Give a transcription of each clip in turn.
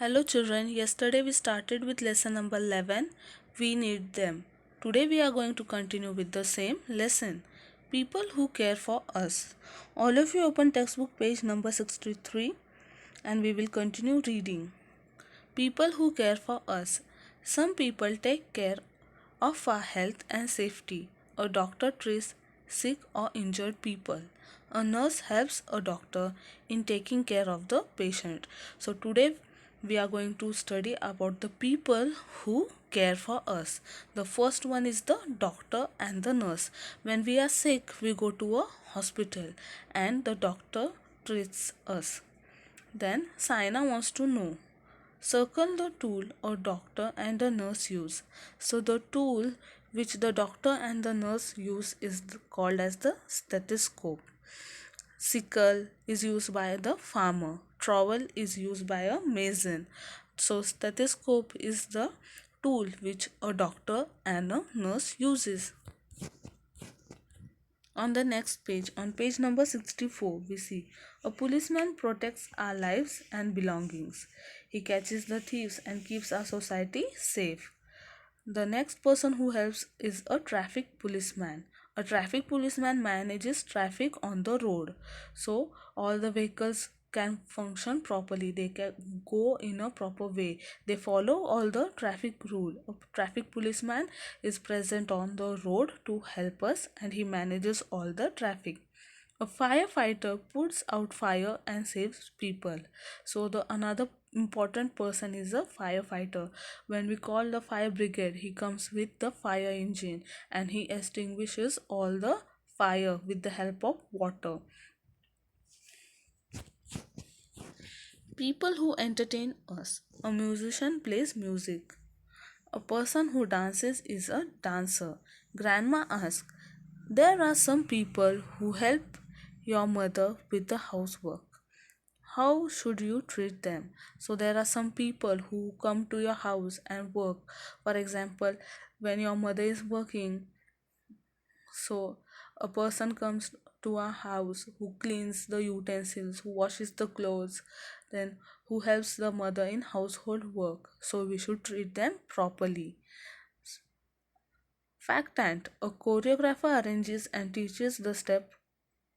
Hello children, yesterday we started with lesson number 11. We need them. Today we are going to continue with the same lesson. People who care for us. All of you open textbook page number 63 and we will continue reading. People who care for us. Some people take care of our health and safety. A doctor treats sick or injured people. A nurse helps a doctor in taking care of the patient. So today we are going to study about the people who care for us. The first one is the doctor and the nurse. When we are sick, we go to a hospital and the doctor treats us. Then Saina wants to know. Circle the tool a doctor and a nurse use. So the tool which the doctor and the nurse use is called as the stethoscope. Sickle is used by the farmer. Trowel is used by a mason. So stethoscope is the tool which a doctor and a nurse uses. On the next page, on page number 64, we see a policeman protects our lives and belongings. He catches the thieves and keeps our society safe. The next person who helps is a traffic policeman. A traffic policeman manages traffic on the road. So all the vehicles can function properly. They can go in a proper way. They follow all the traffic rule. A traffic policeman is present on the road to help us and he manages all the traffic. A firefighter puts out fire and saves people. So the another important person is a firefighter. When we call the fire brigade, he comes with the fire engine and he extinguishes all the fire with the help of water. People who entertain us. A musician plays music. A person who dances is a dancer. Grandma asks, there are some people who help your mother with the housework. How should you treat them? So there are some people who come to your house and work. For example, when your mother is working, so a person comes to our house who cleans the utensils, who washes the clothes, then who helps the mother in household work. So we should treat them properly. Fact and a choreographer arranges and teaches the step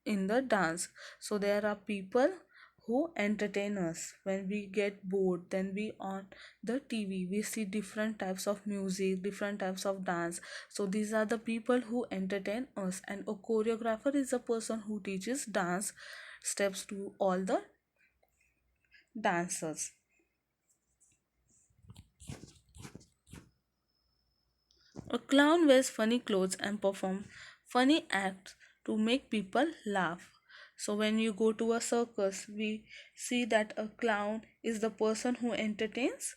in the dance. So there are people who entertain us. When we get bored, then we on the TV we see different types of music, different types of dance. So these are the people who entertain us, and a choreographer is a person who teaches dance steps to all the dancers. A clown wears funny clothes and performs funny acts to make people laugh. So when you go to a circus, we see that a clown is the person who entertains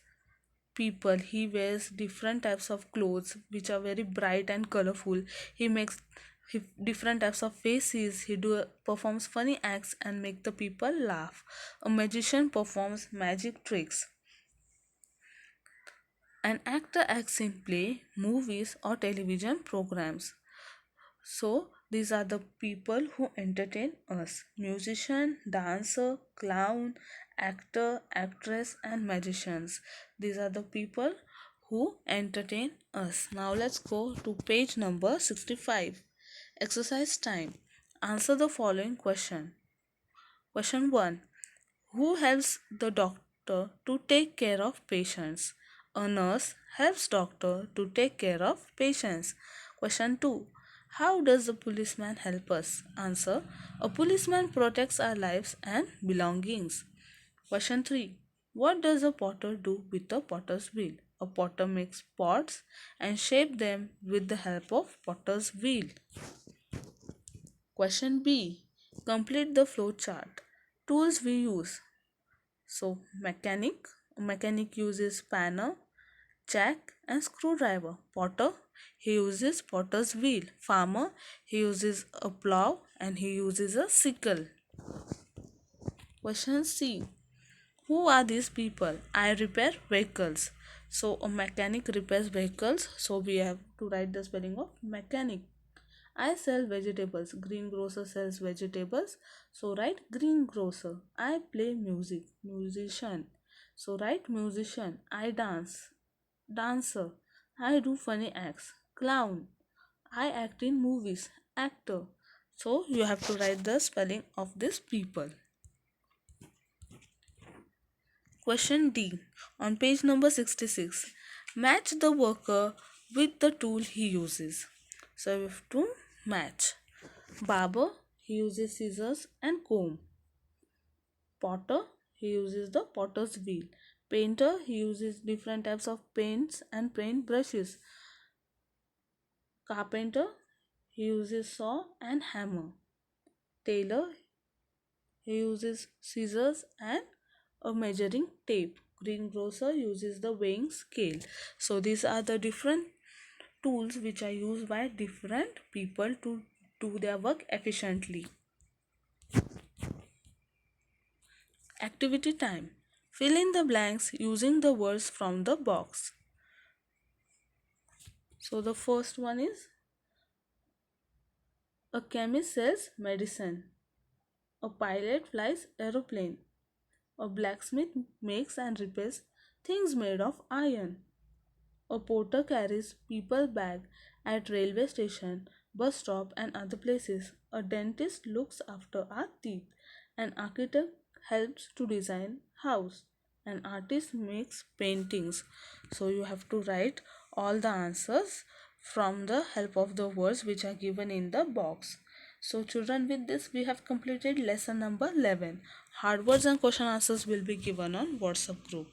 people. He wears different types of clothes which are very bright and colorful. He makes different types of faces. He performs funny acts and make the people laugh. A magician performs magic tricks. An actor acts in play, movies, or television programs. So, these are the people who entertain us: musician, dancer, clown, actor, actress, and magicians. These are the people who entertain us. Now, let's go to page number 65. Exercise time. Answer the following question. Question 1. Who helps the doctor to take care of patients? A nurse helps doctor to take care of patients. Question 2. How does the policeman help us? Answer. A policeman protects our lives and belongings. Question 3. What does a potter do with the potter's wheel? A potter makes pots and shape them with the help of potter's wheel. Question B. Complete the flow chart. Tools we use. So mechanic uses spanner, jack and screwdriver. Potter, he uses potter's wheel. Farmer, he uses a plow and he uses a sickle. Question C. Who are these people? I repair vehicles. So a mechanic repairs vehicles. So we have to write the spelling of mechanic. I sell vegetables. Greengrocer sells vegetables. So write greengrocer. I play music. Musician. So write musician, I dance. Dancer, I do funny acts. Clown, I act in movies. Actor. So you have to write the spelling of these people. Question D on page number 66. Match the worker with the tool he uses. So we have to match. Barber, he uses scissors and comb. Potter, he uses the potter's wheel. Painter, he uses different types of paints and paint brushes. Carpenter, he uses saw and hammer. Tailor, he uses scissors and a measuring tape. Greengrocer uses the weighing scale. So these are the different tools which are used by different people to do their work efficiently. Activity time. Fill in the blanks using the words from the box. So the first one is a chemist sells medicine. A pilot flies aeroplane. A blacksmith makes and repairs things made of iron. A porter carries people bag at railway station, bus stop and other places. A dentist looks after our teeth. An architect helps to design house. An artist makes paintings. So you have to write all the answers from the help of the words which are given in the box. So children, with this we have completed lesson number 11. Hard words and question answers will be given on WhatsApp group.